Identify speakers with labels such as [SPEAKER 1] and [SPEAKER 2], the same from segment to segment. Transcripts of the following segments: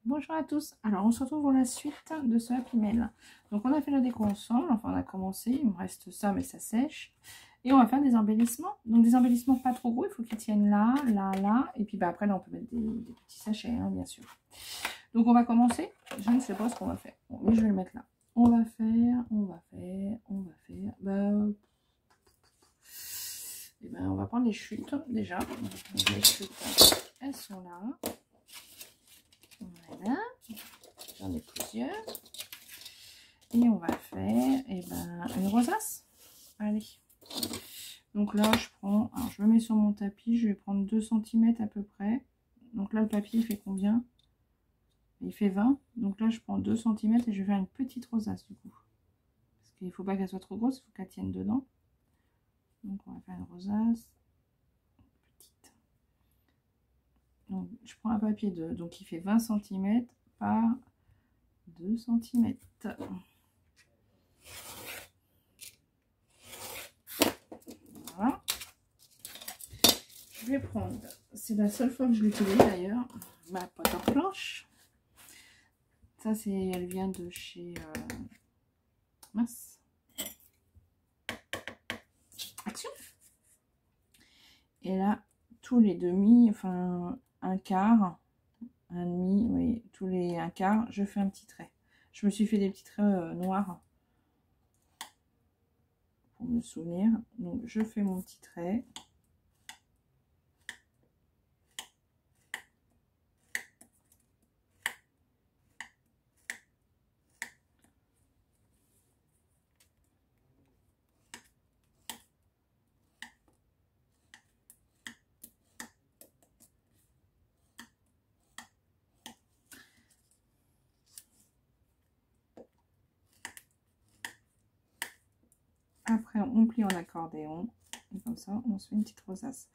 [SPEAKER 1] Bonjour à tous, alors on se retrouve pour la suite de ce Happy Mail. Donc on a fait la déco ensemble, enfin on a commencé, il me reste ça mais ça sèche. Et on va faire des embellissements, donc des embellissements pas trop gros, il faut qu'ils tiennent là, là, là. Et puis bah, après là on peut mettre des petits sachets hein, bien sûr. Donc on va commencer, je ne sais pas ce qu'on va faire, bon, mais je vais le mettre là. On va faire, et ben on va prendre les chutes déjà. Donc, les chutes, elles sont là. Voilà. J'en ai plusieurs. Et on va faire une rosace. Allez. Donc là, je prends... Alors, je me mets sur mon tapis. Je vais prendre 2 cm à peu près. Donc là, le papier, il fait combien? Il fait 20. Donc là, je prends 2 cm et je vais faire une petite rosace du coup. Parce qu'il ne faut pas qu'elle soit trop grosse. Il faut qu'elle tienne dedans. Donc on va faire une rosace. Petite. Donc je prends un papier donc il fait 20 cm par 2 cm. Voilà. Je vais prendre, c'est la seule fois que je l'utilise d'ailleurs, ma pote en planche. Ça c'est, elle vient de chez mince, Action. Et là, tous les demi, enfin un quart, un demi, oui, tous les un quart, je fais un petit trait. Je me suis fait des petits traits noirs pour me souvenir. Donc je fais mon petit trait. Après, on plie en accordéon. Et comme ça, on se fait une petite rosace.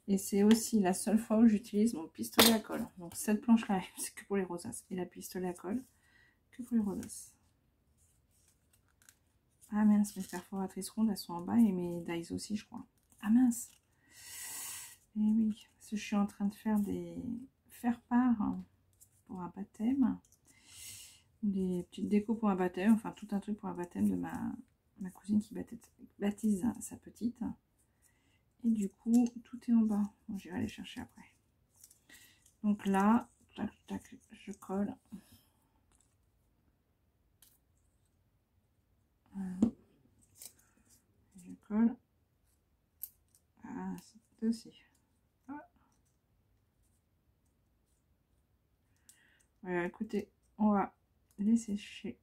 [SPEAKER 1] Et c'est aussi la seule fois où j'utilise mon pistolet à colle. Donc cette planche-là, c'est que pour les rosaces. Et la pistolet à colle, que pour les rosaces. Ah mince, mes perforatrices rondes, elles sont en bas. Et mes dies aussi, je crois. Ah mince. Et oui, parce que je suis en train de faire des faire-part pour un baptême. Des petites décos pour un baptême. Enfin, tout un truc pour un baptême de ma cousine qui baptise sa petite. Et du coup, tout est en bas. Bon, j'irai aller chercher après. Donc là, tac, tac, je colle. Voilà. Je colle. Ah, c'est aussi. Ah. Voilà, écoutez, on va les sécher.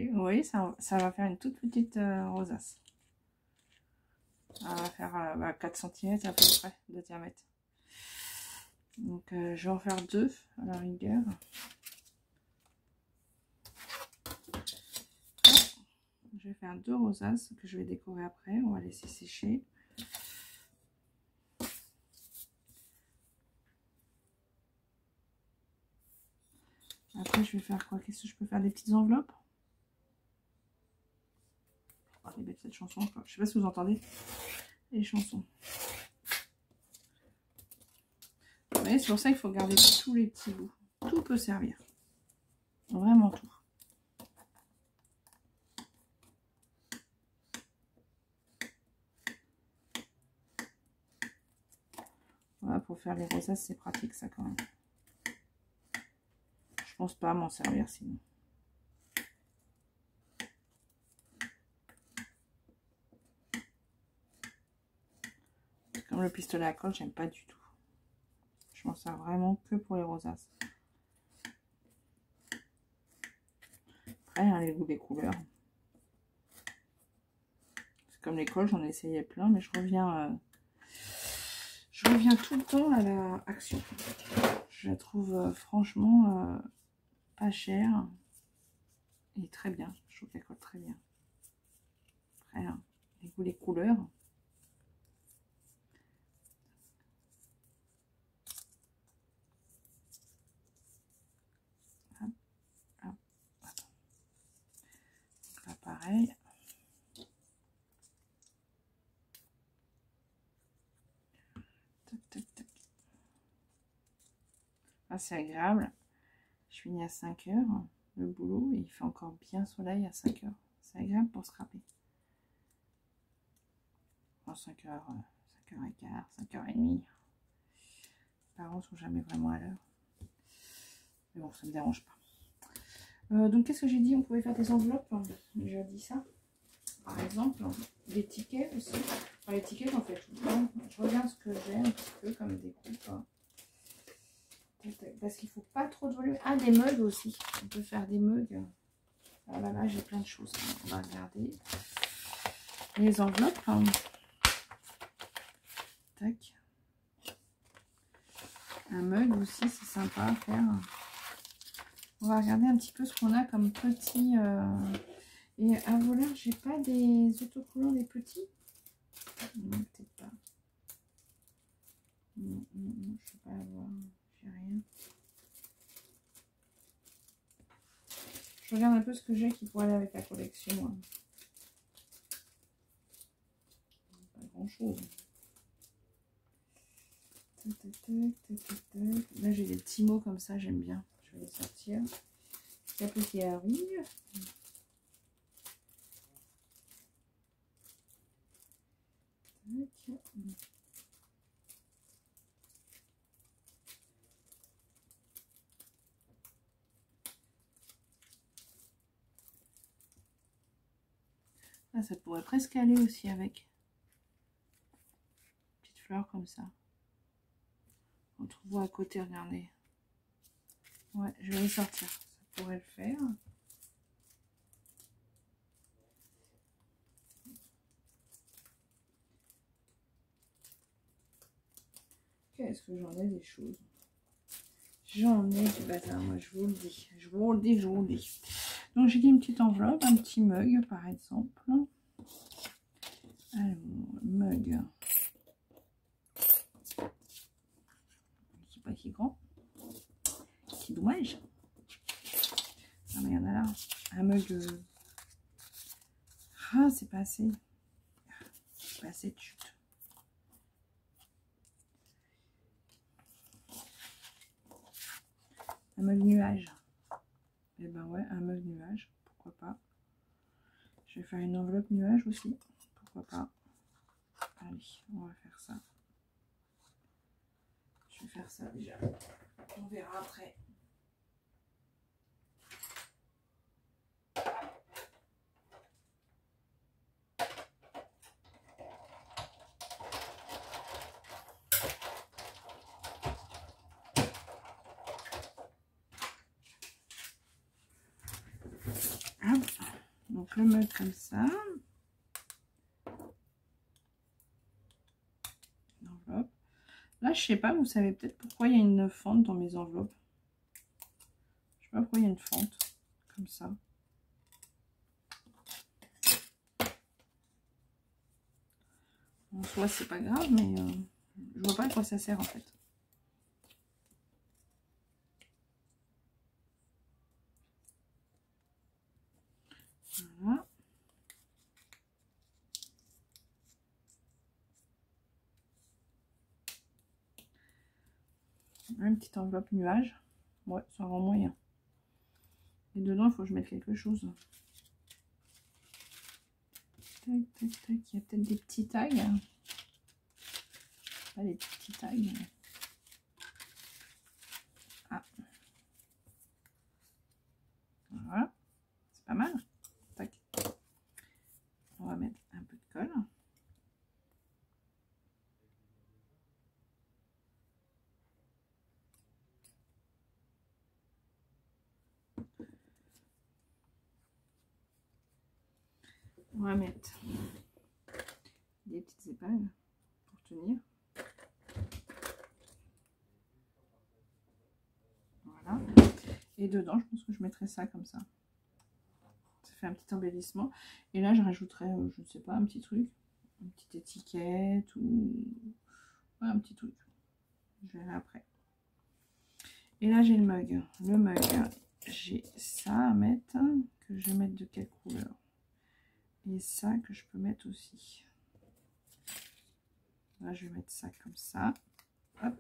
[SPEAKER 1] Vous voyez, ça va faire une toute petite rosace. Ça va faire 4 cm à peu près de diamètre. Donc je vais en faire 2 à la rigueur. Je vais faire 2 rosaces que je vais décorer après. On va laisser sécher. Après, je vais faire quoi? Qu'est-ce que je peux faire? Des petites enveloppes? Oh, les bêtes, cette chanson. Je sais pas si vous entendez les chansons. Vous voyez, c'est pour ça qu'il faut garder tous les petits bouts. Tout peut servir. Vraiment tout. Voilà, pour faire les rosaces, c'est pratique ça quand même. Je pense pas m'en servir sinon. Comme le pistolet à colle, j'aime pas du tout. Je m'en sers vraiment que pour les rosaces. Après, hein, les goûts des couleurs. C'est comme les colles, j'en ai essayé plein, mais je reviens tout le temps à la Action. Je la trouve franchement pas chère et très bien. Je trouve qu'elle colle très bien. Après, hein, les goûts, les couleurs. Hop, hop, hop. Donc là, pareil. Tac, tac, tac. Ah, c'est agréable. Je finis à 5 heures le boulot et il fait encore bien soleil à 5 heures. C'est agréable pour scraper. En 5 heures, 5h15, 5h30. Les parents sont jamais vraiment à l'heure. Mais bon, ça me dérange pas. Donc, qu'est-ce que j'ai dit? On pouvait faire des enveloppes. J'ai dit ça. Par exemple, des tickets aussi. Enfin, les tickets, j'en fais tout le temps. Je regarde ce que j'ai un petit peu comme découpe. Parce qu'il ne faut pas trop de volume. Ah, des mugs aussi. On peut faire des mugs. Ah là, j'ai plein de choses. On va regarder. Les enveloppes. Tac. Un mug aussi, c'est sympa à faire. On va regarder un petit peu ce qu'on a comme petit. Et à voleur, j'ai pas des autocollants des petits. Non, peut-être pas. Non, je peux pas avoir. J'ai rien. Je regarde un peu ce que j'ai qui pourrait aller avec la collection. Pas grand chose. Là, j'ai des petits mots comme ça, j'aime bien. Je vais les sortir. Capé qui arrive. Ah, ça pourrait presque aller aussi avec. Petite fleur comme ça. On trouve à côté, regardez. Ouais, je vais les sortir. Ça pourrait le faire. Qu'est-ce que j'en ai des choses? J'en ai du bazar, moi je vous le dis. Je vous le dis, je vous le dis. Donc j'ai dit une petite enveloppe, un petit mug par exemple. Alors, mug. Qui pas qui grand. Qui dommage. Ah mais il y en a là. Un mug. Ah, c'est pas assez. C'est pas assez de chute. Un mug nuage. Et ben ouais, un mug nuage. Pourquoi pas. Je vais faire une enveloppe nuage aussi. Pourquoi pas. Allez, on va faire ça. Je vais faire ça déjà. On verra après. Hop. Donc le mug comme ça. Enveloppe. Là, je sais pas, vous savez peut-être pourquoi il y a une fente dans mes enveloppes. Je sais pas pourquoi il y a une fente comme ça. En soi, c'est pas grave, mais je vois pas à quoi ça sert en fait. Voilà. Une petite enveloppe nuage. Ouais, ça rend moyen. Et dedans, il faut que je mette quelque chose. Tac, tac, tac. Il y a peut-être des petits tags. Pas des petits tags. Ah. Voilà. C'est pas mal. Tac. On va mettre un peu de colle. On va mettre des petites épingles pour tenir. Voilà. Et dedans, je pense que je mettrai ça comme ça. Ça fait un petit embellissement. Et là, je rajouterai, je ne sais pas, un petit truc. Une petite étiquette ou ouais, un petit truc. Je verrai après. Et là, j'ai le mug. Le mug, j'ai ça à mettre. Que je vais mettre de quelle couleur? Et ça que je peux mettre aussi. Là, je vais mettre ça comme ça. Hop.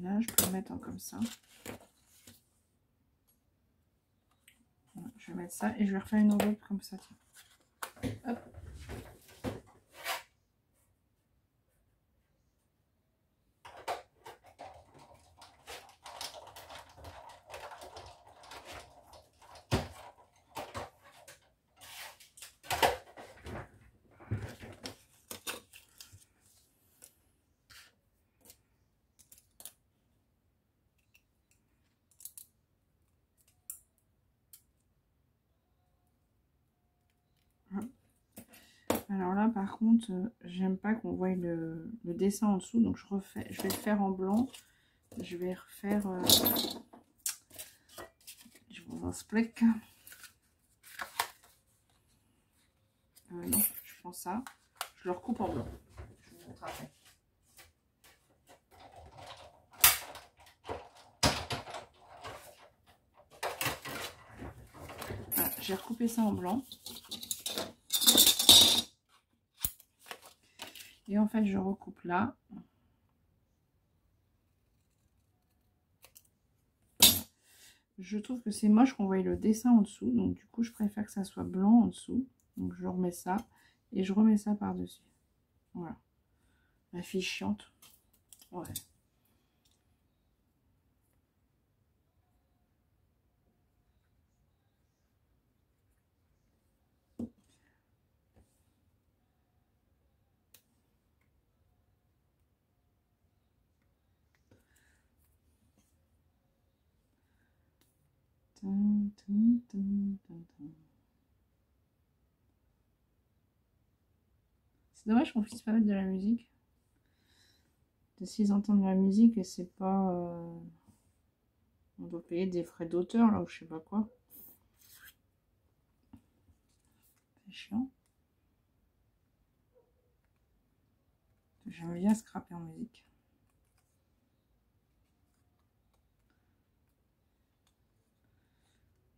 [SPEAKER 1] là, je peux le mettre comme ça. Voilà, je vais mettre ça et je vais refaire une enveloppe comme ça. Tiens. Hop. Alors là, par contre, j'aime pas qu'on voie le dessin en dessous, donc je vais le faire en blanc. Je vais refaire. Je vous explique. Non, je prends ça. Je le recoupe en blanc. Je vous montre après. Voilà, j'ai recoupé ça en blanc. Et en fait, je recoupe là. Je trouve que c'est moche qu'on voie le dessin en dessous. Donc, du coup, je préfère que ça soit blanc en dessous. Donc, je remets ça. Et je remets ça par-dessus. Voilà. La fille chiante. Ouais. C'est dommage qu'on puisse pas mettre de la musique. S'ils entendent la musique et c'est pas... on doit payer des frais d'auteur là ou je sais pas quoi. C'est chiant. J'aime bien scraper en musique.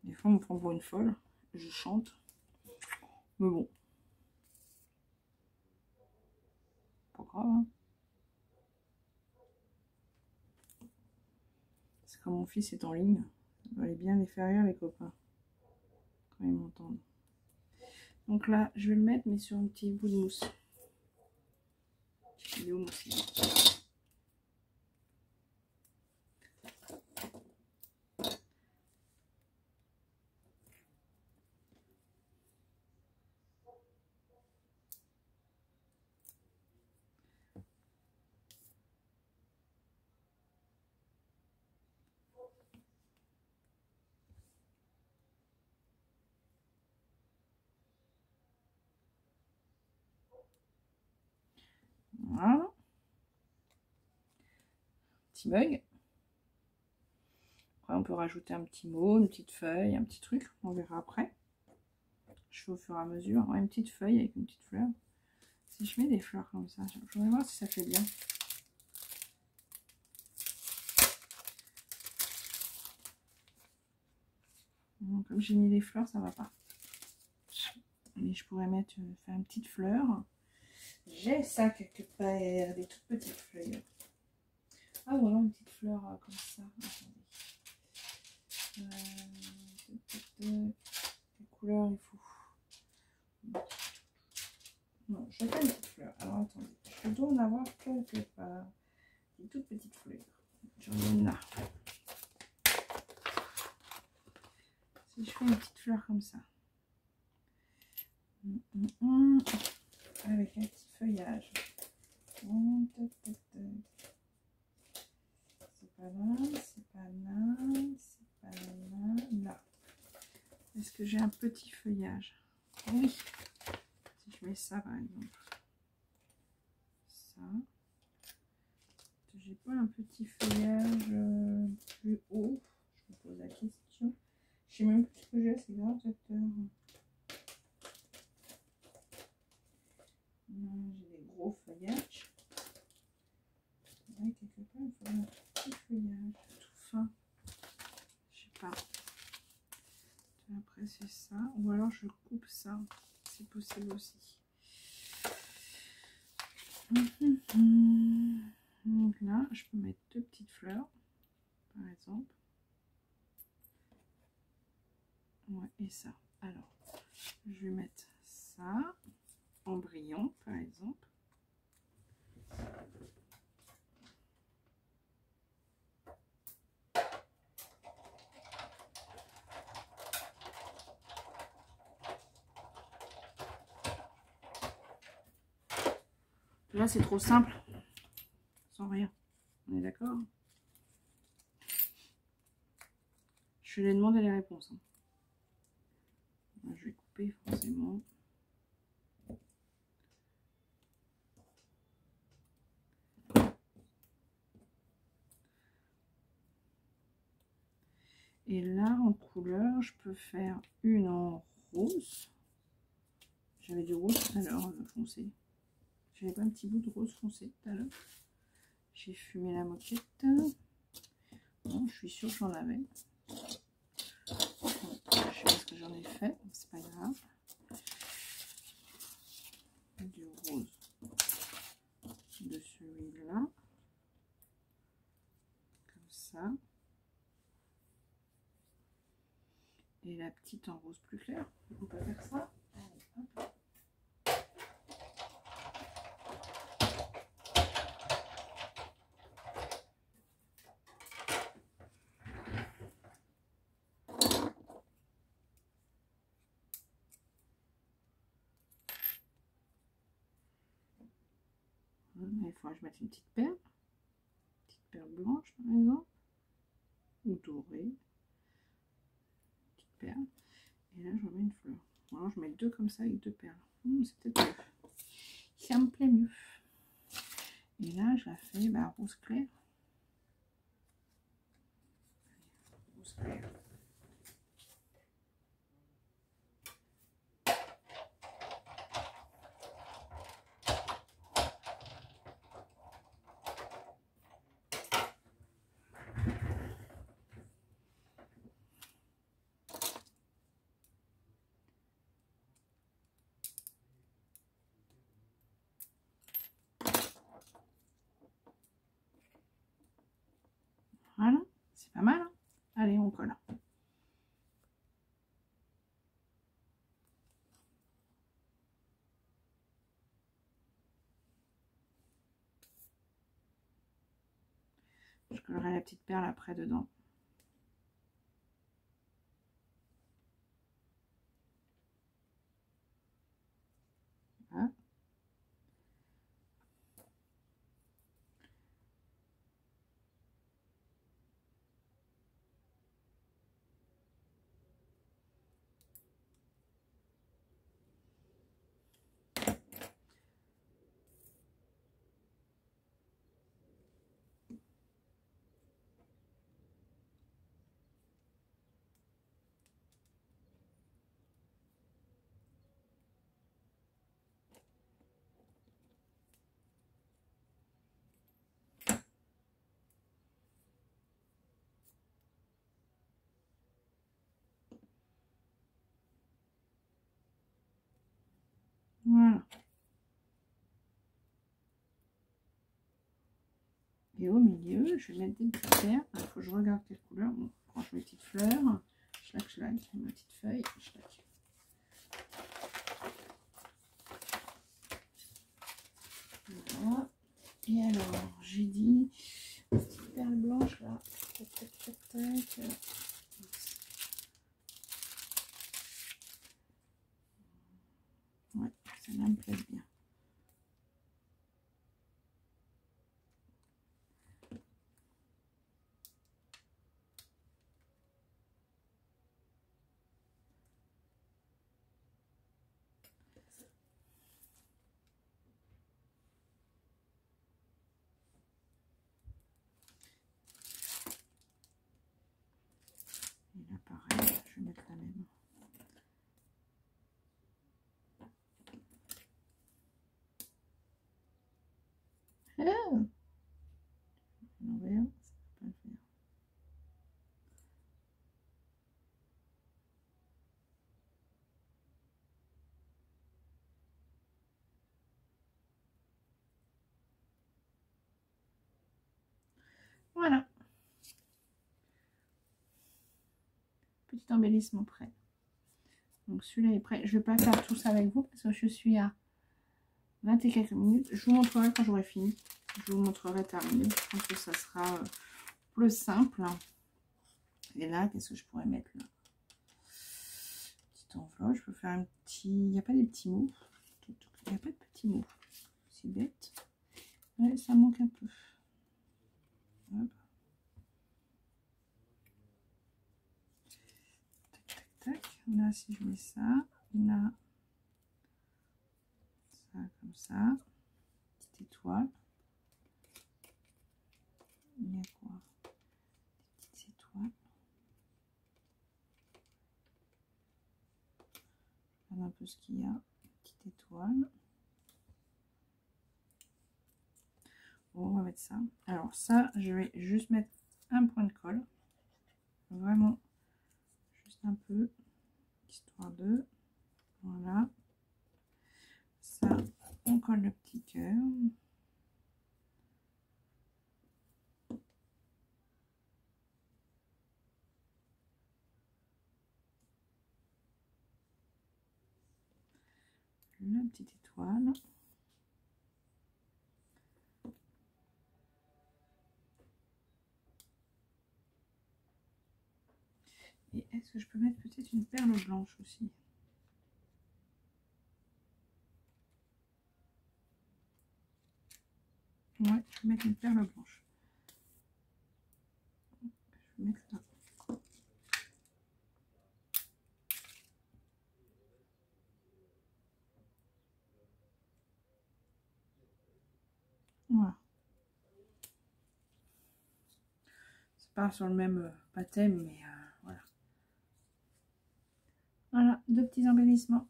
[SPEAKER 1] Des fois on me prend pour une folle. Je chante. Mais bon. Pas grave, hein. C'est comme mon fils est en ligne. Ça doit aller bien les faire rire les copains. Quand ils m'entendent. Donc là, je vais le mettre mais sur un petit bout de mousse. Il est où mon stylo ? Voilà. Petit mug. Après, on peut rajouter un petit mot, une petite feuille, un petit truc. On verra après. Je fais au fur et à mesure. Ouais, une petite feuille avec une petite fleur. Si je mets des fleurs comme ça, je vais voir si ça fait bien. Donc, comme j'ai mis des fleurs, ça va pas. Mais je pourrais mettre, faire une petite fleur. J'ai ça quelque part, des toutes petites feuilles. Ah voilà, une petite fleur comme ça. Quelle couleur il faut? Non, je fais une petite fleur. Alors attendez, je dois en avoir quelque part. Des toutes petites fleurs. J'en ai une là. Si je fais une petite fleur comme ça. Avec un petit feuillage. C'est pas là, c'est pas là, c'est pas là, là. Est-ce que j'ai un petit feuillage? Oui. Si je mets ça par exemple. Ça. J'ai pas un petit feuillage plus haut. Je me pose la question. Je sais même plus ce que j'ai, c'est grave cette heure. J'ai des gros feuillages. Là, quelque part, il faut un petit feuillage tout fin. Je sais pas. Après, c'est ça. Ou alors, je coupe ça. C'est possible aussi. Donc là, je peux mettre 2 petites fleurs, par exemple. Ouais, et ça. Alors, je vais mettre ça en brillant, par exemple. Là, c'est trop simple, sans rien. On est d'accord? Je vais demander les réponses. Je vais couper forcément. Et là, en couleur, je peux faire une en rose. J'avais du rose tout à l'heure, foncé. J'avais pas un petit bout de rose foncé tout à l'heure. J'ai fumé la moquette. Bon, je suis sûre que j'en avais. Je sais pas ce que j'en ai fait, c'est pas grave. Du rose de celui-là. Comme ça. Et la petite en rose plus clair. On peut faire ça. Allez, hop. Il faudra que je mette une petite perle blanche par exemple, ou dorée, petite perle. Et là je remets une fleur. Alors, je mets 2 comme ça avec 2 perles. C'est peut-être mieux. Ça me plaît mieux. Et là je la fais rose clair. Rose clair. Voilà, c'est pas mal. Hein. Allez, on colle. Je collerai la petite perle après dedans. Voilà. Voilà. Et au milieu, je vais mettre des petites perles. Il faut que je regarde quelle couleur. Bon, je prends mes petites fleurs. Schlac, schlac, ma petite feuille. Schlac. Voilà. Et alors, j'ai dit, petite perle blanche là. Tac, tac, tac, tac. Ouais, celle-là me plaît bien. Et là, pareil, je vais mettre la même. petit embellissement prêt. Donc celui-là est prêt. Je ne vais pas faire tout ça avec vous parce que je suis à 20 et quelques minutes. Je vous montrerai quand j'aurai fini. Je vous montrerai terminé. Je pense que ça sera plus simple. Et là, qu'est-ce que je pourrais mettre là? Petite enveloppe. Je peux faire un petit... Il n'y a pas des petits mots. Il n'y a pas de petits mots. C'est bête. Ouais, ça manque un peu. Hop. Tac, tac, tac. Là, si je mets ça, là, ça comme ça. Petite étoile. Il y a quoi? Des petites étoiles. Je regarde un peu ce qu'il y a. Petite étoile. Bon, on va mettre ça. Alors ça, je vais juste mettre un point de colle. Vraiment, juste un peu. Histoire de... Voilà. Ça, on colle le petit cœur. La petite étoile. Et est-ce que je peux mettre peut-être une perle blanche aussi? Ouais, je vais mettre une perle blanche. Je vais mettre là. Voilà. C'est pas sur le même baptême, mais voilà. Voilà, deux petits embellissements.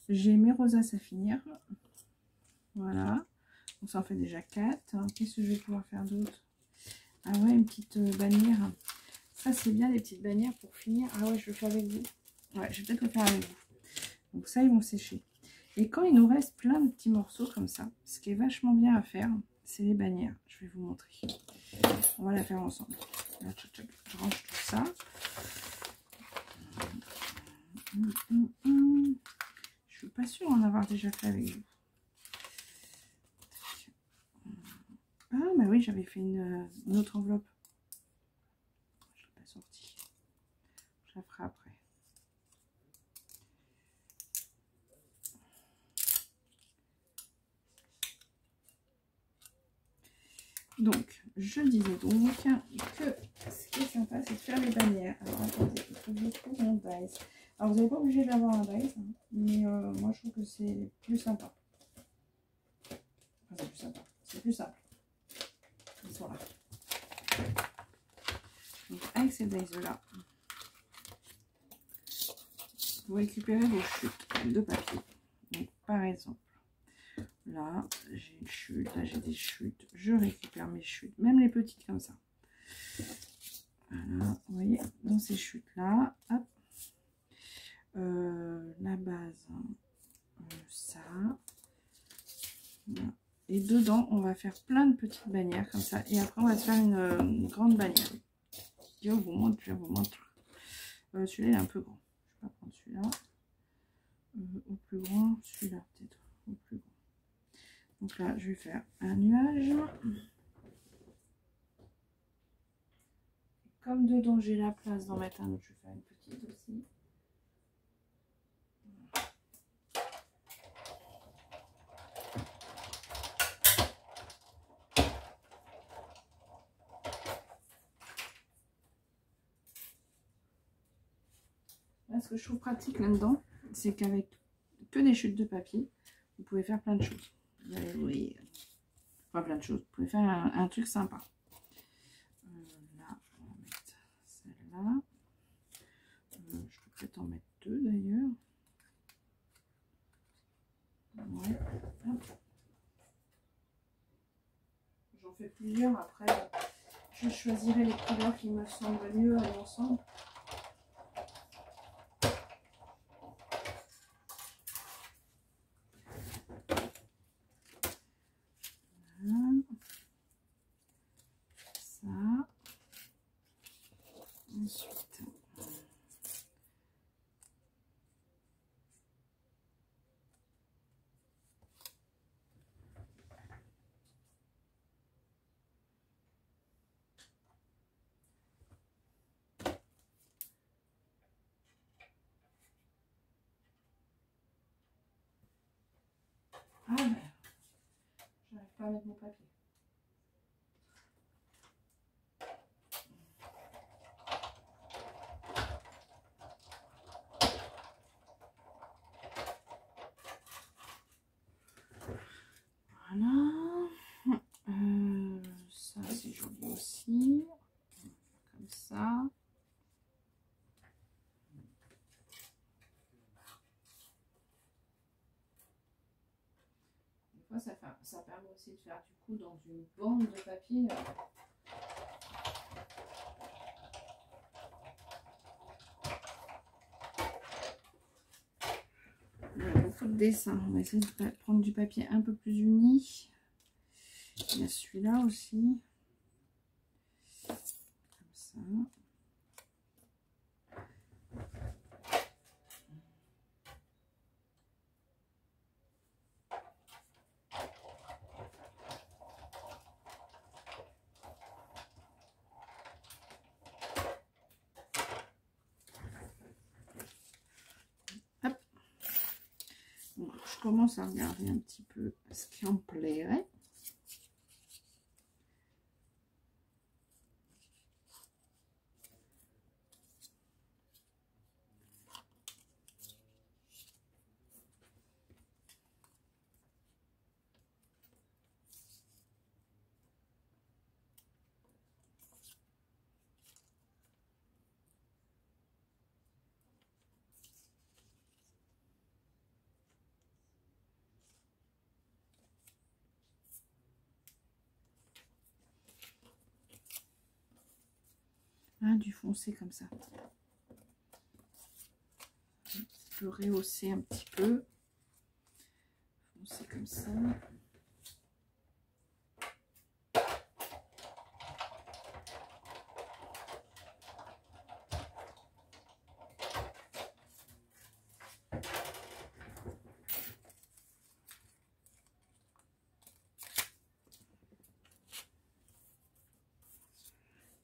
[SPEAKER 1] J'ai mes rosaces à finir. Voilà. Donc ça en fait déjà 4. Qu'est-ce que je vais pouvoir faire d'autre? Ah ouais, une petite bannière. Ça c'est bien les petites bannières pour finir. Ah ouais, je le fais avec vous. Ouais, je vais peut-être le faire avec vous. Donc ça, ils vont sécher. Et quand il nous reste plein de petits morceaux comme ça, ce qui est vachement bien à faire, c'est les bannières. Je vais vous montrer. On va la faire ensemble. Là, je range tout ça. Je suis pas sûre d'en avoir déjà fait avec vous. Ah, bah oui, j'avais fait une autre enveloppe. Je ne l'ai pas sortie. Je la ferai après. Donc, je disais donc que ce qui est sympa, c'est de faire les bannières. Alors, attendez, il faut que je trouve mon dice. Alors, vous n'êtes pas obligé d'avoir un dice, hein, mais moi, je trouve que c'est plus sympa. Enfin, c'est plus sympa. C'est plus simple. Ils sont là. Donc, avec ces dice-là, vous récupérez vos chutes de papier. Donc, par exemple, là, j'ai une chute, là, j'ai des chutes. Je récupère mes chutes, même les petites comme ça. Voilà, vous voyez, dans ces chutes-là, hop, la base, ça. Voilà. Et dedans, on va faire plein de petites bannières comme ça. Et après, on va se faire une grande bannière. Je vous montre, je vous montre. Celui-là, il est un peu grand. Je vais pas prendre celui-là. Au plus grand, celui-là peut-être. Au plus grand. Donc là, je vais faire un nuage. Comme dedans, j'ai la place d'en mettre un autre, je vais faire une petite aussi. Là, ce que je trouve pratique là-dedans, c'est qu'avec que des chutes de papier, vous pouvez faire plein de choses. Vous allez, oui, enfin plein de choses. Vous pouvez faire un truc sympa. Là, on va mettre celle-là. Je peux peut-être en mettre deux d'ailleurs. Ouais. J'en fais plusieurs. Après, je choisirai les couleurs qui me semblent mieux à l'ensemble. Ça. Ensuite, Ah ben, j'arrive pas à mettre mon papier. Voilà. Ça c'est joli aussi. Comme ça. Des fois ça permet aussi de faire du coup dans une bande de papier. Il y a beaucoup de dessins. On va essayer de prendre du papier un peu plus uni. Il y a celui-là aussi. Comme ça. Hop. Bon, je commence à regarder un petit peu ce qui en plairait. Ah, du foncé comme ça. Je peux rehausser un petit peu. Foncé comme ça.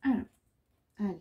[SPEAKER 1] Alors, allez.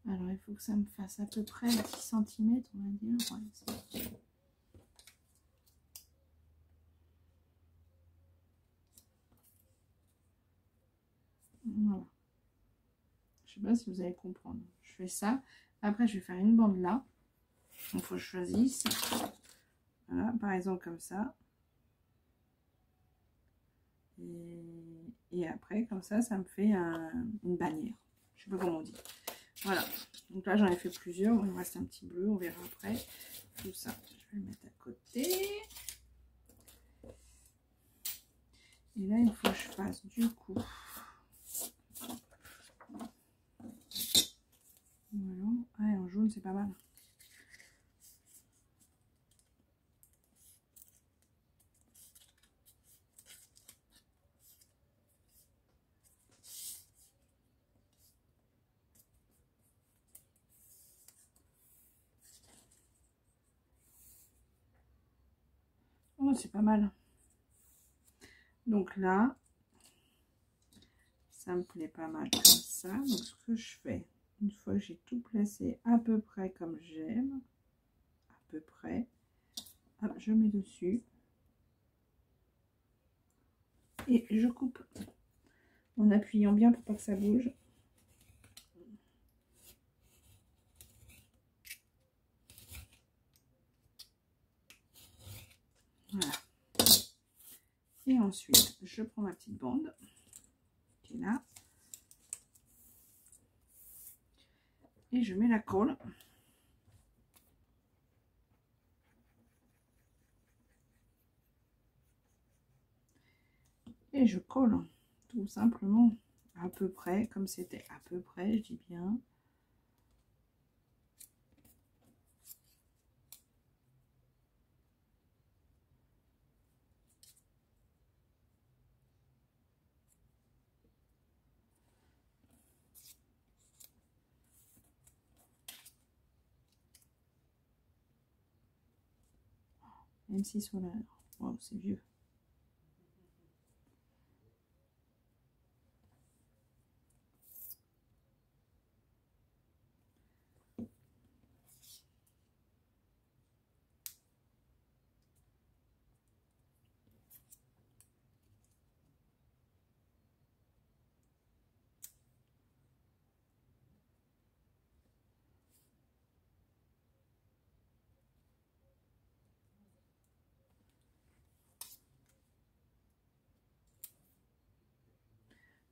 [SPEAKER 1] Alors, il faut que ça me fasse à peu près 10 cm, on va dire. Ouais, voilà. Je sais pas si vous allez comprendre. Je fais ça. Après, je vais faire une bande là. Donc, il faut que je choisisse. Voilà, par exemple, comme ça. Et après, comme ça me fait une bannière. Je sais pas comment on dit. Voilà. Donc là, j'en ai fait plusieurs. Il me reste un petit bleu. On verra après. Tout ça, je vais le mettre à côté. Et là, il faut que je fasse du coup. Voilà. Ah, en jaune, c'est pas mal. Oh, c'est pas mal. Donc là, ça me plaît pas mal comme ça. Donc ce que je fais, une fois que j'ai tout placé à peu près comme j'aime, à peu près, hop, je mets dessus. Et je coupe en appuyant bien pour pas que ça bouge. Voilà. Et ensuite, je prends ma petite bande qui est là. Et je mets la colle. Et je colle tout simplement à peu près, comme c'était à peu près, je dis bien. M6 solaire. Wow, c'est vieux.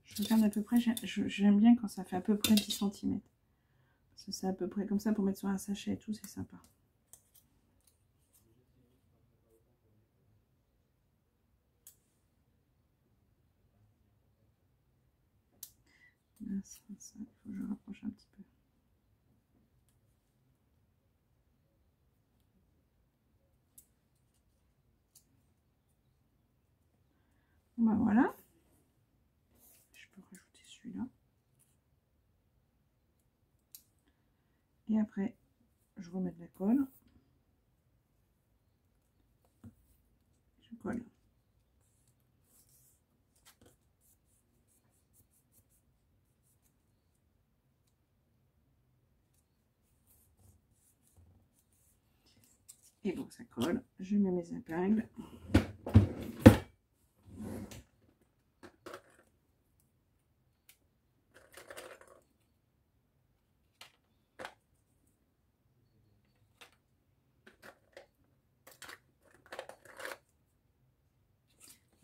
[SPEAKER 1] Je regarde à peu près, j'aime bien quand ça fait à peu près 10 cm. Parce que c'est à peu près comme ça pour mettre sur un sachet et tout, c'est sympa. Là, ça, il faut que je rapproche un petit peu. Bon, bah voilà. Je peux rajouter celui-là. Et après, je remets de la colle. Je colle. Et bon, ça colle. Je mets mes épingles.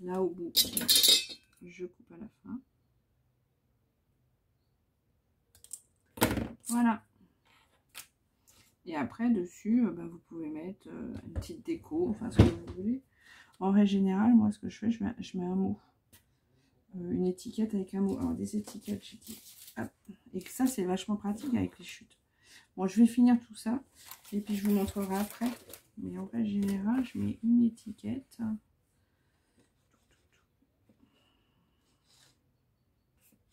[SPEAKER 1] Là au bout, je coupe à la fin. Voilà. Et après, dessus, bah, vous pouvez mettre une petite déco, enfin ce que vous voulez. En règle générale, moi, ce que je fais, je mets un mot. Une étiquette avec un mot. Alors, des étiquettes, j'ai dit. Hop. Et que ça, c'est vachement pratique avec les chutes. Bon, je vais finir tout ça. Et puis, je vous montrerai après. Mais en règle générale, je mets une étiquette.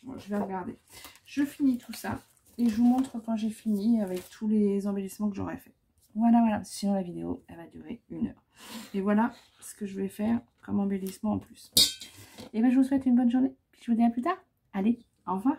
[SPEAKER 1] Bon, je vais regarder. Je finis tout ça. Et je vous montre quand j'ai fini avec tous les embellissements que j'aurais fait. Voilà, voilà. Sinon, la vidéo, elle va durer 1 heure. Et voilà ce que je vais faire comme embellissement en plus. Et bien, je vous souhaite une bonne journée. Puis je vous dis à plus tard. Allez, au revoir.